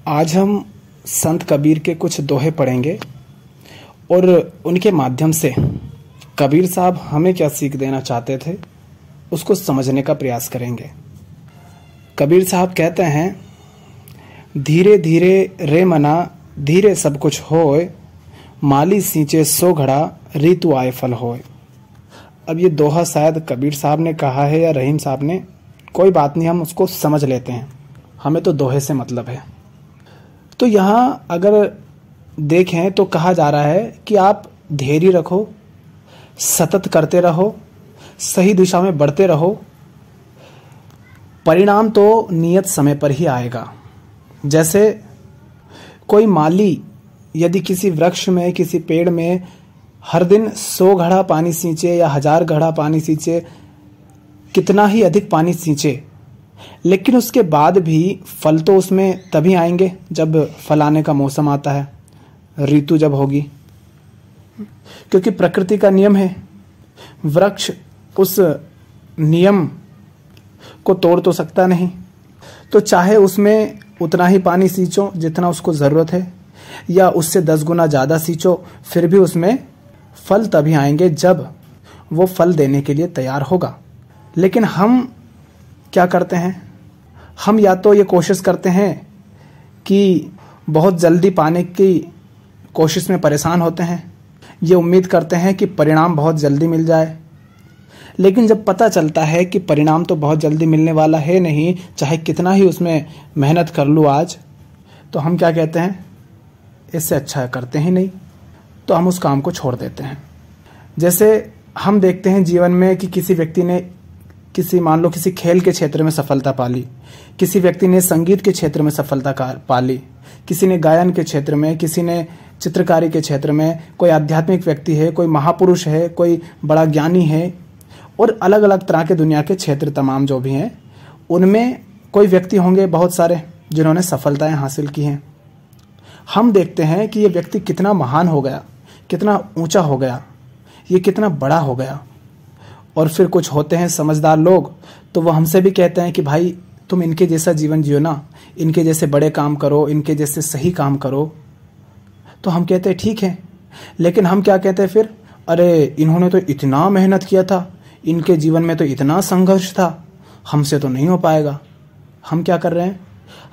आज हम संत कबीर के कुछ दोहे पढ़ेंगे और उनके माध्यम से कबीर साहब हमें क्या सीख देना चाहते थे उसको समझने का प्रयास करेंगे। कबीर साहब कहते हैं, धीरे धीरे रे मना धीरे सब कुछ होए, माली सींचे सो घड़ा ऋतु आए फल होए। अब ये दोहा शायद कबीर साहब ने कहा है या रहीम साहब ने, कोई बात नहीं, हम उसको समझ लेते हैं, हमें तो दोहे से मतलब है। तो यहाँ अगर देखें तो कहा जा रहा है कि आप धैर्य रखो, सतत करते रहो, सही दिशा में बढ़ते रहो, परिणाम तो नियत समय पर ही आएगा। जैसे कोई माली यदि किसी वृक्ष में, किसी पेड़ में हर दिन 100 घड़ा पानी सींचे या 1000 घड़ा पानी सींचे, कितना ही अधिक पानी सींचे, लेकिन उसके बाद भी फल तो उसमें तभी आएंगे जब फल आने का मौसम आता है, ऋतु जब होगी, क्योंकि प्रकृति का नियम है। वृक्ष उस नियम को तोड़ तो सकता नहीं, तो चाहे उसमें उतना ही पानी सींचो जितना उसको ज़रूरत है या उससे 10 गुना ज़्यादा सींचो, फिर भी उसमें फल तभी आएंगे जब वो फल देने के लिए तैयार होगा। लेकिन हम क्या करते हैं, हम या तो ये कोशिश करते हैं कि बहुत जल्दी पाने की कोशिश में परेशान होते हैं, ये उम्मीद करते हैं कि परिणाम बहुत जल्दी मिल जाए, लेकिन जब पता चलता है कि परिणाम तो बहुत जल्दी मिलने वाला है नहीं, चाहे कितना ही उसमें मेहनत कर लूँ आज, तो हम क्या कहते हैं, इससे अच्छा करते ही नहीं, तो हम उस काम को छोड़ देते हैं। जैसे हम देखते हैं जीवन में कि किसी व्यक्ति ने मान लो किसी खेल के क्षेत्र में सफलता पा ली, किसी व्यक्ति ने संगीत के क्षेत्र में सफलता पा ली, किसी ने गायन के क्षेत्र में, किसी ने चित्रकारी के क्षेत्र में, कोई आध्यात्मिक व्यक्ति है, कोई महापुरुष है, कोई बड़ा ज्ञानी है, और अलग अलग तरह के दुनिया के क्षेत्र तमाम जो भी हैं, उनमें कोई व्यक्ति होंगे बहुत सारे जिन्होंने सफलताएं हासिल की हैं। हम देखते हैं कि ये व्यक्ति कितना महान हो गया, कितना ऊंचा हो गया, ये कितना बड़ा हो गया। और फिर कुछ होते हैं समझदार लोग, तो वो हमसे भी कहते हैं कि भाई तुम इनके जैसा जीवन जियो ना, इनके जैसे बड़े काम करो, इनके जैसे सही काम करो। तो हम कहते हैं ठीक है, लेकिन हम क्या कहते हैं फिर, अरे इन्होंने तो इतना मेहनत किया था, इनके जीवन में तो इतना संघर्ष था, हमसे तो नहीं हो पाएगा। हम क्या कर रहे हैं,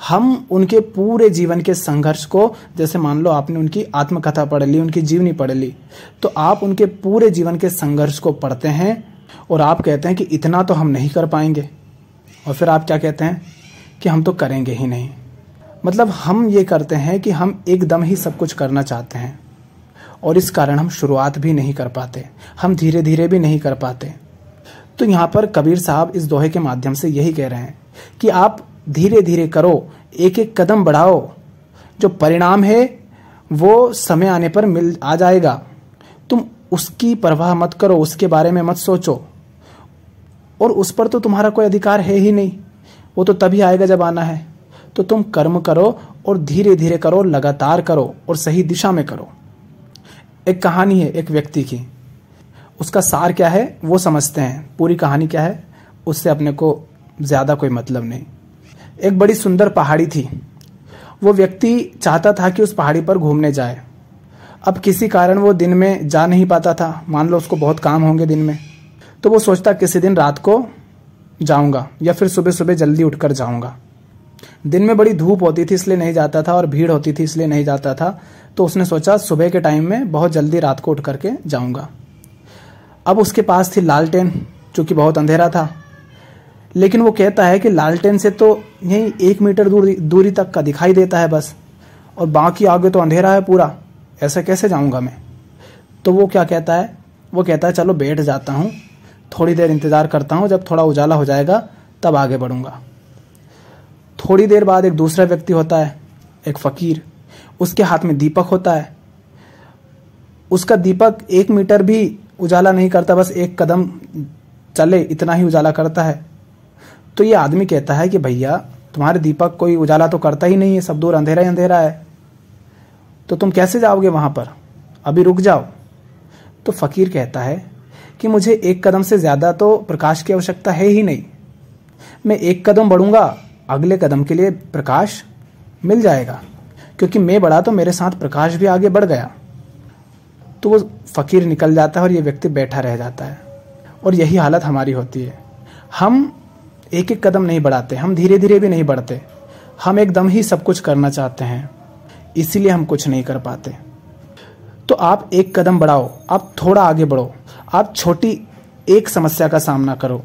हम उनके पूरे जीवन के संघर्ष को, जैसे मान लो आपने उनकी आत्मकथा पढ़ ली, उनकी जीवनी पढ़ ली, तो आप उनके पूरे जीवन के संघर्ष को पढ़ते हैं और आप कहते हैं कि इतना तो हम नहीं कर पाएंगे, और फिर आप क्या कहते हैं कि हम तो करेंगे ही नहीं। मतलब हम ये करते हैं कि हम एकदम ही सब कुछ करना चाहते हैं और इस कारण हम शुरुआत भी नहीं कर पाते, हम धीरे धीरे भी नहीं कर पाते। तो यहाँ पर कबीर साहब इस दोहे के माध्यम से यही कह रहे हैं कि आप धीरे धीरे करो, एक एक कदम बढ़ाओ, जो परिणाम है वो समय आने पर मिल आ जाएगा। तुम उसकी परवाह मत करो, उसके बारे में मत सोचो, और उस पर तो तुम्हारा कोई अधिकार है ही नहीं, वो तो तभी आएगा जब आना है। तो तुम कर्म करो और धीरे धीरे करो, लगातार करो और सही दिशा में करो। एक कहानी है एक व्यक्ति की, उसका सार क्या है वो समझते हैं, पूरी कहानी क्या है उससे अपने को ज़्यादा कोई मतलब नहीं। एक बड़ी सुंदर पहाड़ी थी, वो व्यक्ति चाहता था कि उस पहाड़ी पर घूमने जाए। अब किसी कारण वो दिन में जा नहीं पाता था, मान लो उसको बहुत काम होंगे दिन में, तो वो सोचता किसी दिन रात को जाऊंगा या फिर सुबह सुबह जल्दी उठकर जाऊंगा। दिन में बड़ी धूप होती थी इसलिए नहीं जाता था और भीड़ होती थी इसलिए नहीं जाता था, तो उसने सोचा सुबह के टाइम में बहुत जल्दी रात को उठ करके जाऊंगा। अब उसके पास थी लालटेन, चूंकि बहुत अंधेरा था, लेकिन वो कहता है कि लालटेन से तो यही 1 मीटर दूरी तक का दिखाई देता है बस, और बाकी आगे तो अंधेरा है पूरा, ऐसा कैसे जाऊंगा मैं। तो वो क्या कहता है, वो कहता है चलो बैठ जाता हूँ, थोड़ी देर इंतज़ार करता हूँ, जब थोड़ा उजाला हो जाएगा तब आगे बढ़ूंगा। थोड़ी देर बाद एक दूसरा व्यक्ति होता है, एक फकीर, उसके हाथ में दीपक होता है। उसका दीपक 1 मीटर भी उजाला नहीं करता, बस 1 कदम चले इतना ही उजाला करता है। तो ये आदमी कहता है कि भैया तुम्हारे दीपक कोई उजाला तो करता ही नहीं है, सब दूर अंधेरा ही अंधेरा है, तो तुम कैसे जाओगे वहां पर, अभी रुक जाओ। तो फकीर कहता है कि मुझे 1 कदम से ज्यादा तो प्रकाश की आवश्यकता है ही नहीं, मैं 1 कदम बढ़ूंगा, अगले कदम के लिए प्रकाश मिल जाएगा, क्योंकि मैं बढ़ा तो मेरे साथ प्रकाश भी आगे बढ़ गया। तो वो फकीर निकल जाता है और ये व्यक्ति बैठा रह जाता है। और यही हालत हमारी होती है। हम एक एक कदम नहीं बढ़ाते, हम धीरे धीरे भी नहीं बढ़ते, हम एकदम ही सब कुछ करना चाहते हैं, इसीलिए हम कुछ नहीं कर पाते। तो आप एक कदम बढ़ाओ, आप थोड़ा आगे बढ़ो, आप छोटी एक समस्या का सामना करो।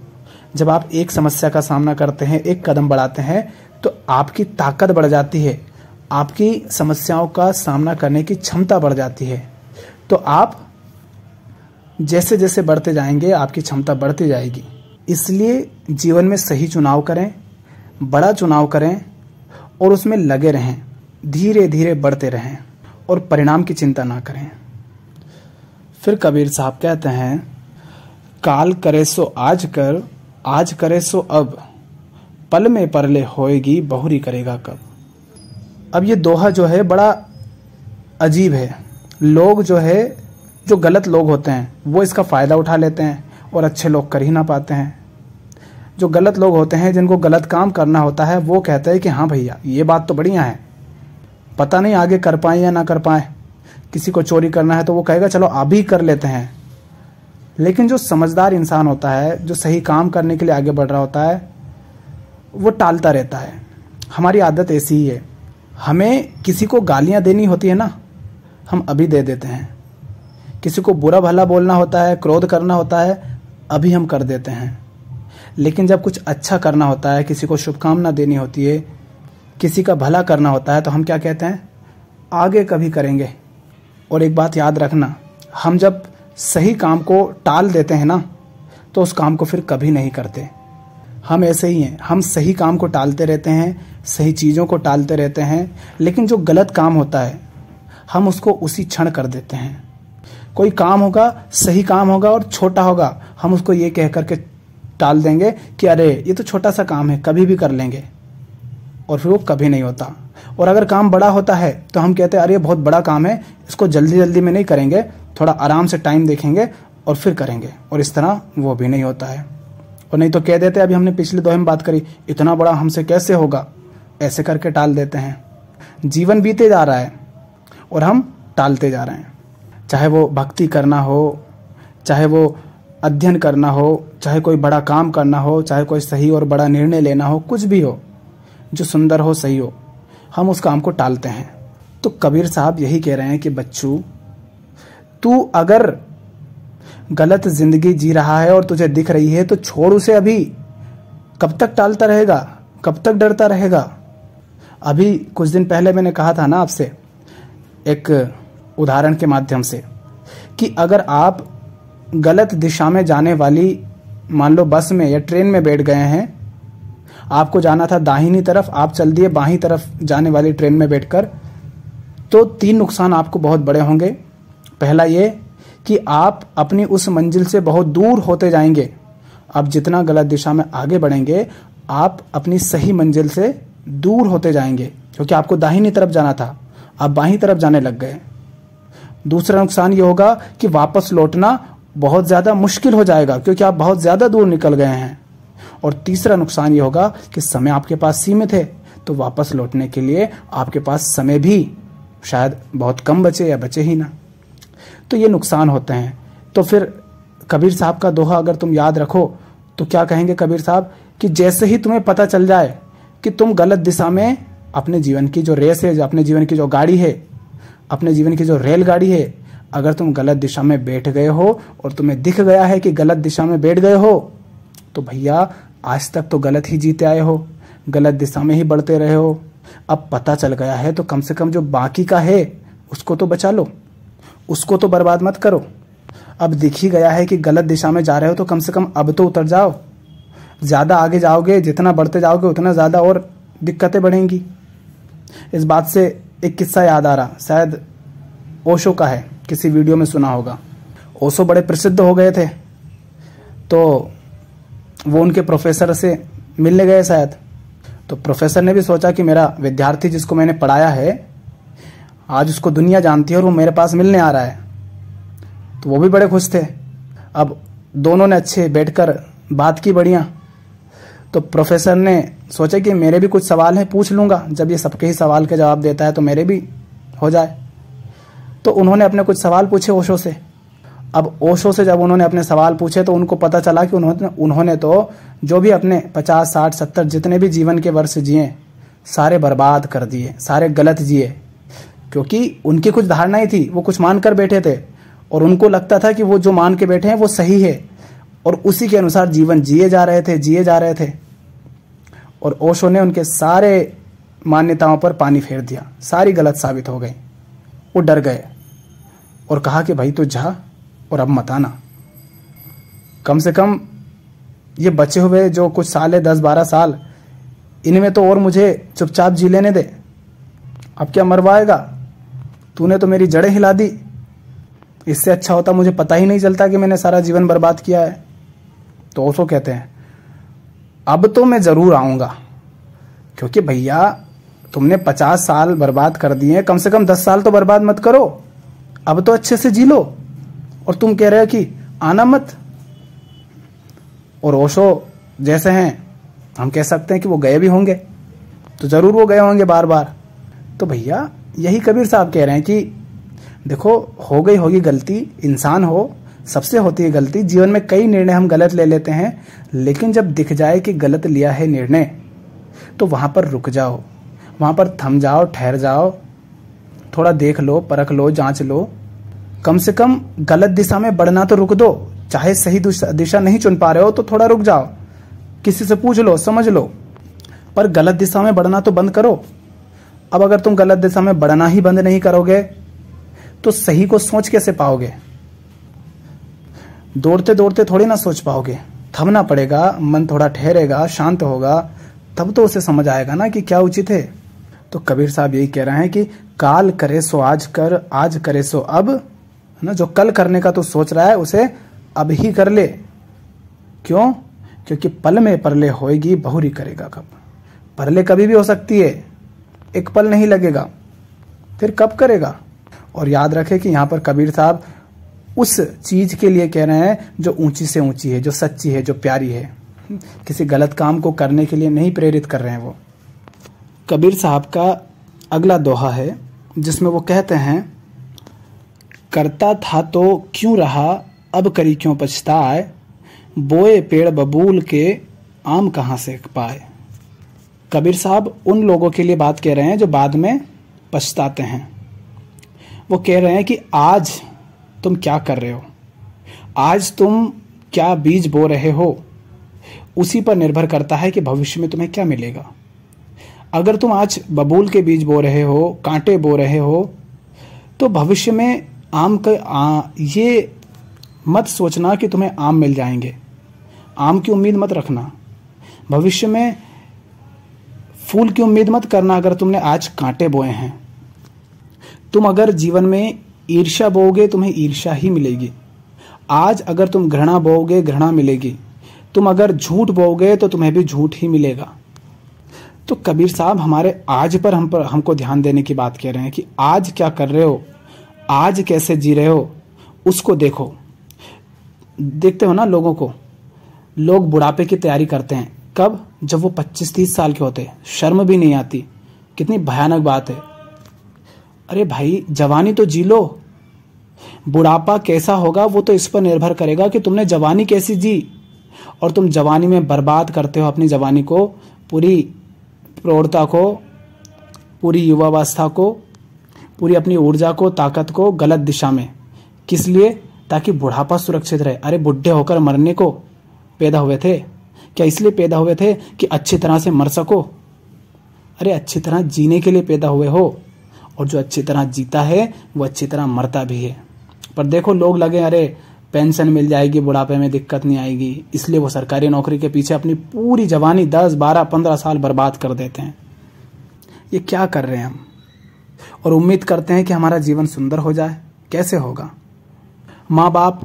जब आप एक समस्या का सामना करते हैं, एक कदम बढ़ाते हैं, तो आपकी ताकत बढ़ जाती है, आपकी समस्याओं का सामना करने की क्षमता बढ़ जाती है। तो आप जैसे जैसे बढ़ते जाएंगे आपकी क्षमता बढ़ती जाएगी। इसलिए जीवन में सही चुनाव करें, बड़ा चुनाव करें और उसमें लगे रहें, धीरे धीरे बढ़ते रहें और परिणाम की चिंता ना करें। फिर कबीर साहब कहते हैं, काल करे सो आज कर, आज करे सो अब, पल में परले होएगी, बहुरी करेगा कब। अब ये दोहा जो है बड़ा अजीब है। लोग जो गलत लोग होते हैं वो इसका फ़ायदा उठा लेते हैं और अच्छे लोग कर ही ना पाते हैं। जो गलत लोग होते हैं, जिनको गलत काम करना होता है, वो कहते हैं कि हाँ भैया ये बात तो बढ़िया है, पता नहीं आगे कर पाए या ना कर पाए। किसी को चोरी करना है तो वो कहेगा चलो अभी कर लेते हैं। लेकिन जो समझदार इंसान होता है, जो सही काम करने के लिए आगे बढ़ रहा होता है, वो टालता रहता है। हमारी आदत ऐसी ही है, हमें किसी को गालियाँ देनी होती है ना, हम अभी दे देते हैं। किसी को बुरा भला बोलना होता है, क्रोध करना होता है, अभी हम कर देते हैं। लेकिन जब कुछ अच्छा करना होता है, किसी को शुभकामना देनी होती है, किसी का भला करना होता है, तो हम क्या कहते हैं, आगे कभी करेंगे। और एक बात याद रखना, हम जब सही काम को टाल देते हैं ना, तो उस काम को फिर कभी नहीं करते। हम ऐसे ही हैं, हम सही काम को टालते रहते हैं, सही चीज़ों को टालते रहते हैं, लेकिन जो गलत काम होता है हम उसको उसी क्षण कर देते हैं। कोई काम होगा, सही काम होगा और छोटा होगा, हम उसको ये कह करके टाल देंगे कि अरे ये तो छोटा सा काम है, कभी भी कर लेंगे, और फिर वो कभी नहीं होता। और अगर काम बड़ा होता है तो हम कहते हैं अरे बहुत बड़ा काम है, इसको जल्दी जल्दी में नहीं करेंगे, थोड़ा आराम से टाइम देखेंगे और फिर करेंगे, और इस तरह वो भी नहीं होता है। और नहीं तो कह देते, अभी हमने पिछले दोहे में बात करी, इतना बड़ा हमसे कैसे होगा, ऐसे करके टाल देते हैं। जीवन बीते जा रहा है और हम टालते जा रहे हैं। चाहे वो भक्ति करना हो, चाहे वो अध्ययन करना हो, चाहे कोई बड़ा काम करना हो, चाहे कोई सही और बड़ा निर्णय लेना हो, कुछ भी हो जो सुंदर हो, सही हो, हम उस काम को टालते हैं। तो कबीर साहब यही कह रहे हैं कि बच्चू, तू अगर गलत जिंदगी जी रहा है और तुझे दिख रही है तो छोड़ उसे अभी। कब तक टालता रहेगा, कब तक डरता रहेगा। अभी कुछ दिन पहले मैंने कहा था ना आपसे एक उदाहरण के माध्यम से कि अगर आप गलत दिशा में जाने वाली, मान लो बस में या ट्रेन में बैठ गए हैं, आपको जाना था दाहिनी तरफ, आप चल दिए बाहीं तरफ जाने वाली ट्रेन में बैठकर, तो 3 नुकसान आपको बहुत बड़े होंगे। पहला ये कि आप अपनी उस मंजिल से बहुत दूर होते जाएंगे। आप जितना गलत दिशा में आगे बढ़ेंगे, आप अपनी सही मंजिल से दूर होते जाएंगे, क्योंकि आपको दाहिनी तरफ जाना था, आप बाहीं तरफ जाने लग गए। दूसरा नुकसान ये होगा कि वापस लौटना बहुत ज़्यादा मुश्किल हो जाएगा, क्योंकि आप बहुत ज़्यादा दूर निकल गए हैं। और तीसरा नुकसान ये होगा कि समय आपके पास सीमित है, तो वापस लौटने के लिए आपके पास समय भी शायद बहुत कम बचे या बचे ही ना। तो ये नुकसान होते हैं। तो फिर कबीर साहब का दोहा अगर तुम याद रखो तो क्या कहेंगे कबीर साहब कि जैसे ही तुम्हें पता चल जाए कि तुम गलत दिशा में, अपने जीवन की जो रेस है, जो अपने जीवन की जो गाड़ी है, अपने जीवन की जो रेलगाड़ी है, अगर तुम गलत दिशा में बैठ गए हो और तुम्हें दिख गया है कि गलत दिशा में बैठ गए हो, तो भैया आज तक तो गलत ही जीते आए हो, गलत दिशा में ही बढ़ते रहे हो। अब पता चल गया है तो कम से कम जो बाकी का है उसको तो बचा लो, उसको तो बर्बाद मत करो। अब दिख ही गया है कि गलत दिशा में जा रहे हो तो कम से कम अब तो उतर जाओ। ज़्यादा आगे जाओगे, जितना बढ़ते जाओगे उतना ज़्यादा और दिक्कतें बढ़ेंगी। इस बात से एक किस्सा याद आ रहा, शायद ओशो का है, किसी वीडियो में सुना होगा। ओशो बड़े प्रसिद्ध हो गए थे, तो वो उनके प्रोफेसर से मिलने गए शायद। तो प्रोफेसर ने भी सोचा कि मेरा विद्यार्थी जिसको मैंने पढ़ाया है, आज उसको दुनिया जानती है और वो मेरे पास मिलने आ रहा है। तो वो भी बड़े खुश थे। अब दोनों ने अच्छे बैठकर बात की बढ़िया। तो प्रोफेसर ने सोचा कि मेरे भी कुछ सवाल हैं, पूछ लूंगा, जब ये सबके ही सवाल के जवाब देता है तो मेरे भी हो जाए। तो उन्होंने अपने कुछ सवाल पूछे ओशो से। अब ओशो से जब उन्होंने अपने सवाल पूछे तो उनको पता चला कि उन्होंने तो जो भी अपने 50, 60, 70 जितने भी जीवन के वर्ष जिए सारे बर्बाद कर दिए, सारे गलत जिए, क्योंकि उनकी कुछ धारणाएं थी, वो कुछ मान कर बैठे थे और उनको लगता था कि वो जो मान के बैठे हैं वो सही है और उसी के अनुसार जीवन जिए जा रहे थे। और ओशो ने उनके सारे मान्यताओं पर पानी फेर दिया, सारी गलत साबित हो गई। वो डर गए और कहा कि भाई तू जा और अब मत आना, कम से कम ये बचे हुए जो कुछ साल है, 10-12 साल, इनमें तो और मुझे चुपचाप जी लेने दे। अब क्या मरवाएगा, तूने तो मेरी जड़ें हिला दी, इससे अच्छा होता मुझे पता ही नहीं चलता कि मैंने सारा जीवन बर्बाद किया है। तो ओशो कहते हैं अब तो मैं जरूर आऊंगा, क्योंकि भैया तुमने 50 साल बर्बाद कर दिए, कम से कम 10 साल तो बर्बाद मत करो, अब तो अच्छे से जी लो, और तुम कह रहे हो कि आना मत। और ओशो जैसे हैं हम कह सकते हैं कि वो गए भी होंगे, तो जरूर वो गए होंगे बार बार। तो भैया यही कबीर साहब कह रहे हैं कि देखो हो गई होगी गलती, इंसान हो सबसे होती है गलती, जीवन में कई निर्णय हम गलत ले लेते हैं, लेकिन जब दिख जाए कि गलत लिया है निर्णय तो वहां पर रुक जाओ, वहां पर थम जाओ, ठहर जाओ, थोड़ा देख लो, परख लो, जांच लो, कम से कम गलत दिशा में बढ़ना तो रुक दो। चाहे सही दिशा नहीं चुन पा रहे हो तो थोड़ा रुक जाओ, किसी से पूछ लो, समझ लो, पर गलत दिशा में बढ़ना तो बंद करो। अब अगर तुम गलत दिशा में बढ़ना ही बंद नहीं करोगे तो सही को सोच कैसे पाओगे? दौड़ते दौड़ते थोड़ी ना सोच पाओगे, थमना पड़ेगा, मन थोड़ा ठहरेगा, शांत होगा, तब तो उसे समझ आएगा ना कि क्या उचित है। तो कबीर साहब यही कह रहे हैं कि काल करे सो आज कर, आज करे सो अब, है ना, जो कल करने का तू सोच रहा है उसे अब ही कर ले। क्यों? क्योंकि पल में परले होएगी, बहुरी करेगा कब। परले कभी भी हो सकती है, एक पल नहीं लगेगा, फिर कब करेगा। और याद रखे कि यहाँ पर कबीर साहब उस चीज के लिए कह रहे हैं जो ऊंची से ऊंची है, जो सच्ची है, जो प्यारी है, किसी गलत काम को करने के लिए नहीं प्रेरित कर रहे हैं वो। कबीर साहब का अगला दोहा है जिसमें वो कहते हैं, करता था तो क्यों रहा, अब करी क्यों पछताए, बोए पेड़ बबूल के आम कहाँ से पाए। कबीर साहब उन लोगों के लिए बात कह रहे हैं जो बाद में पछताते हैं। वो कह रहे हैं कि आज तुम क्या कर रहे हो, आज तुम क्या बीज बो रहे हो, उसी पर निर्भर करता है कि भविष्य में तुम्हें क्या मिलेगा। अगर तुम आज बबूल के बीज बो रहे हो, कांटे बो रहे हो, तो भविष्य में ये मत सोचना कि तुम्हें आम मिल जाएंगे, आम की उम्मीद मत रखना। भविष्य में फूल की उम्मीद मत करना अगर तुमने आज कांटे बोए हैं। तुम अगर जीवन में ईर्ष्या बोओगे तुम्हें ईर्ष्या ही मिलेगी। आज अगर तुम घृणा बोओगे घृणा मिलेगी। तुम अगर झूठ बोओगे तो तुम्हें भी झूठ ही मिलेगा। तो कबीर साहब हमारे आज पर हमको ध्यान देने की बात कह रहे हैं कि आज क्या कर रहे हो, आज कैसे जी रहे हो, उसको देखो। देखते हो ना लोगों को, लोग बुढ़ापे की तैयारी करते हैं कब? जब वो 25-30 साल के होते हैं। शर्म भी नहीं आती, कितनी भयानक बात है। अरे भाई जवानी तो जी लो, बुढ़ापा कैसा होगा वो तो इस पर निर्भर करेगा कि तुमने जवानी कैसी जी। और तुम जवानी में बर्बाद करते हो अपनी जवानी को, पूरी प्रौढ़ता को, पूरी युवावस्था को, पूरी अपनी ऊर्जा को, ताकत को गलत दिशा में। किस लिए? ताकि बुढ़ापा सुरक्षित रहे। अरे बुढ़े होकर मरने को पैदा हुए थे क्या? इसलिए पैदा हुए थे कि अच्छी तरह से मर सको? अरे अच्छी तरह जीने के लिए पैदा हुए हो, और जो अच्छी तरह जीता है वो अच्छी तरह मरता भी है। पर देखो लोग लगे अरे पेंशन मिल जाएगी, बुढ़ापे में दिक्कत नहीं आएगी, इसलिए वो सरकारी नौकरी के पीछे अपनी पूरी जवानी 10, 12, 15 साल बर्बाद कर देते हैं। ये क्या कर रहे हैं हम? और उम्मीद करते हैं कि हमारा जीवन सुंदर हो जाए। कैसे होगा? माँ बाप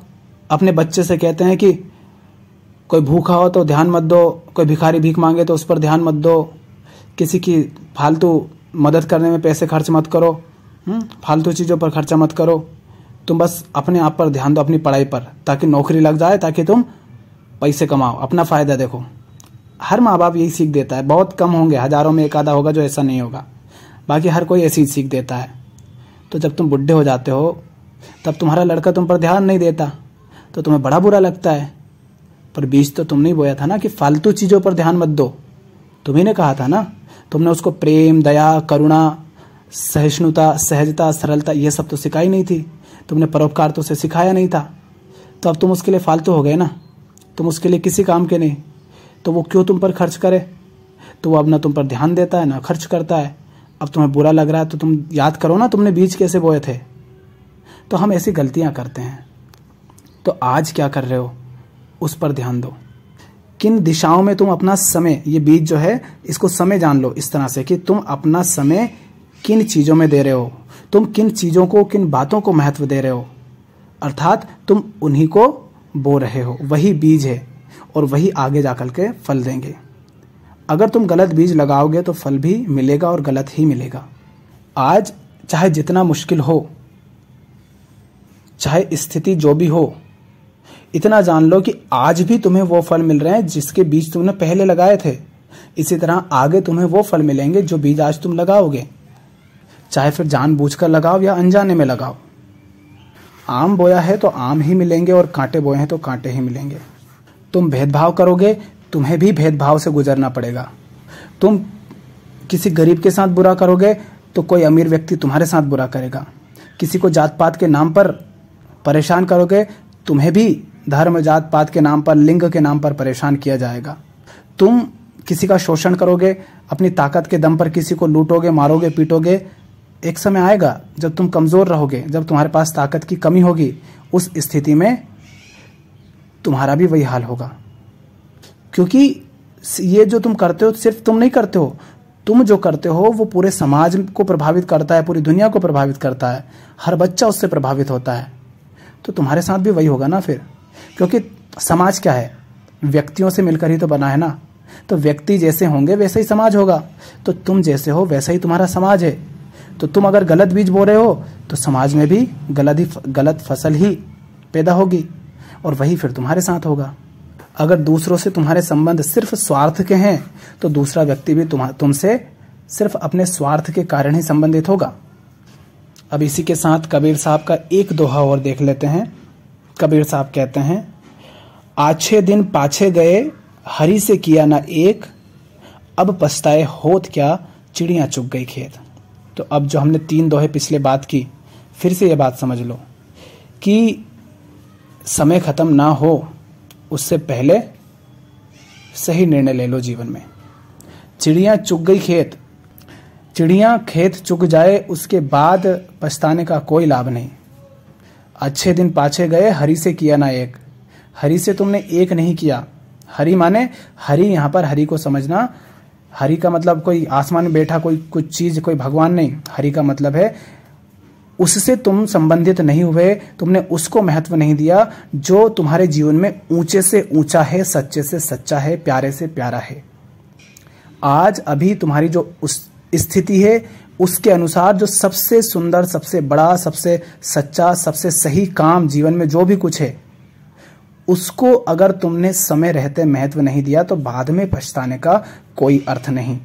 अपने बच्चे से कहते हैं कि कोई भूखा हो तो ध्यान मत दो, कोई भिखारी भीख मांगे तो उस पर ध्यान मत दो, किसी की फालतू मदद करने में पैसे खर्च मत करो, फालतू चीज़ों पर खर्चा मत करो, तुम बस अपने आप पर ध्यान दो, अपनी पढ़ाई पर, ताकि नौकरी लग जाए, ताकि तुम पैसे कमाओ, अपना फ़ायदा देखो। हर माँ बाप यही सीख देता है। बहुत कम होंगे, हजारों में एक आधा होगा जो ऐसा नहीं होगा, बाकी हर कोई ऐसी सीख देता है। तो जब तुम बुढ़े हो जाते हो तब तुम्हारा लड़का तुम पर ध्यान नहीं देता तो तुम्हें बड़ा बुरा लगता है। पर बीज तो तुमने ही बोया था ना कि फालतू चीज़ों पर ध्यान मत दो। तुम्ही ने कहा था ना, तुमने उसको प्रेम, दया, करुणा, सहिष्णुता, सहजता, सरलता ये सब तो सिखाई नहीं थी। तुमने परोपकार तो उसे सिखाया नहीं था। तो अब तुम उसके लिए फालतू हो गए ना, तुम उसके लिए किसी काम के नहीं। तो वो क्यों तुम पर खर्च करे? तो वो अब ना तुम पर ध्यान देता है ना खर्च करता है। अब तुम्हें बुरा लग रहा है तो तुम याद करो ना तुमने बीज कैसे बोए थे। तो हम ऐसी गलतियां करते हैं। तो आज क्या कर रहे हो उस पर ध्यान दो। किन दिशाओं में तुम अपना समय, ये बीज जो है इसको समय जान लो इस तरह से कि तुम अपना समय किन चीजों में दे रहे हो, तुम किन चीजों को, किन बातों को महत्व दे रहे हो, अर्थात तुम उन्हीं को बो रहे हो। वही बीज है और वही आगे जाकर के फल देंगे। अगर तुम गलत बीज लगाओगे तो फल भी मिलेगा और गलत ही मिलेगा। आज चाहे जितना मुश्किल हो, चाहे स्थिति जो भी हो, इतना जान लो कि आज भी तुम्हें वो फल मिल रहे हैं जिसके बीज तुमने पहले लगाए थे। इसी तरह आगे तुम्हें वो फल मिलेंगे जो बीज आज तुम लगाओगे, चाहे फिर जानबूझकर लगाओ या अनजाने में लगाओ। आम बोया है तो आम ही मिलेंगे और कांटे बोए हैं तो कांटे ही मिलेंगे। तुम भेदभाव करोगे, तुम्हें भी भेदभाव से गुजरना पड़ेगा। तुम किसी गरीब के साथ बुरा करोगे तो कोई अमीर व्यक्ति तुम्हारे साथ बुरा करेगा। किसी को जात पात के नाम पर परेशान करोगे, तुम्हें भी धर्म, जात पात के नाम पर, लिंग के नाम पर परेशान किया जाएगा। तुम किसी का शोषण करोगे, अपनी ताकत के दम पर किसी को लूटोगे, मारोगे, पीटोगे, एक समय आएगा जब तुम कमजोर रहोगे, जब तुम्हारे पास ताकत की कमी होगी। उस स्थिति में तुम्हारा भी वही हाल होगा। क्योंकि ये जो तुम करते हो सिर्फ तुम नहीं करते हो, तुम जो करते हो वो पूरे समाज को प्रभावित करता है, पूरी दुनिया को प्रभावित करता है। हर बच्चा उससे प्रभावित होता है। तो तुम्हारे साथ भी वही होगा ना फिर, क्योंकि समाज क्या है, व्यक्तियों से मिलकर ही तो बना है ना। तो व्यक्ति जैसे होंगे वैसे ही समाज होगा। तो तुम जैसे हो वैसा ही तुम्हारा समाज है। तो तुम अगर गलत बीज बो रहे हो तो समाज में भी गलत फसल ही पैदा होगी और वही फिर तुम्हारे साथ होगा। अगर दूसरों से तुम्हारे संबंध सिर्फ स्वार्थ के हैं तो दूसरा व्यक्ति भी तुमसे सिर्फ अपने स्वार्थ के कारण ही संबंधित होगा। अब इसी के साथ कबीर साहब का एक दोहा और देख लेते हैं। कबीर साहब कहते हैं, आछे दिन पाछे गए हरी से किया ना एक, अब पछताए होत क्या चिड़ियां चुग गई खेत। तो अब जो हमने 3 दोहे पिछले बात की, फिर से ये बात समझ लो कि समय खत्म ना हो उससे पहले सही निर्णय ले लो जीवन में। चिड़ियां चुग गई खेत, चिड़ियां खेत चुग जाए उसके बाद पछताने का कोई लाभ नहीं। अच्छे दिन पाछे गए हरी से किया ना एक, हरी से तुमने एक नहीं किया। हरी माने हरी, यहां पर हरी को समझना, हरि का मतलब कोई आसमान में बैठा कोई कुछ चीज, कोई भगवान नहीं। हरि का मतलब है उससे तुम संबंधित नहीं हुए, तुमने उसको महत्व नहीं दिया जो तुम्हारे जीवन में ऊंचे से ऊंचा है, सच्चे से सच्चा है, प्यारे से प्यारा है। आज अभी तुम्हारी जो उस स्थिति है उसके अनुसार जो सबसे सुंदर, सबसे बड़ा, सबसे सच्चा, सबसे सही काम जीवन में जो भी कुछ है, उसको अगर तुमने समय रहते महत्व नहीं दिया तो बाद में पछताने का कोई अर्थ नहीं।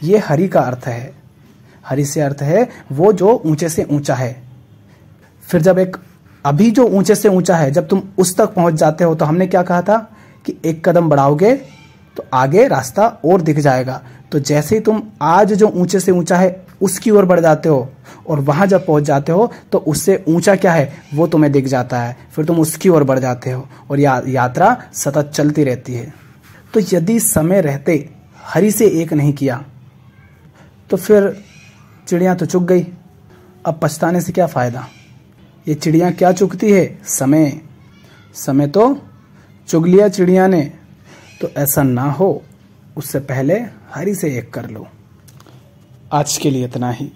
ये हरि का अर्थ है। हरि से अर्थ है वो जो ऊंचे से ऊंचा है। फिर जब एक अभी जो ऊंचे से ऊंचा है, जब तुम उस तक पहुंच जाते हो तो हमने क्या कहा था कि एक कदम बढ़ाओगे तो आगे रास्ता और दिख जाएगा। तो जैसे ही तुम आज जो ऊंचे से ऊंचा है उसकी ओर बढ़ जाते हो और वहां जब पहुंच जाते हो तो उससे ऊंचा क्या है वो तुम्हें दिख जाता है, फिर तुम उसकी ओर बढ़ जाते हो और यात्रा सतत चलती रहती है। तो यदि समय रहते हरि से एक नहीं किया तो फिर चिड़ियां तो चुग गई। अब पछताने से क्या फायदा। ये चिड़ियां क्या चुगती है, समय तो चुग लिया चिड़िया ने। तो ऐसा ना हो, उससे पहले हरि से एक कर लो। आज के लिए इतना ही।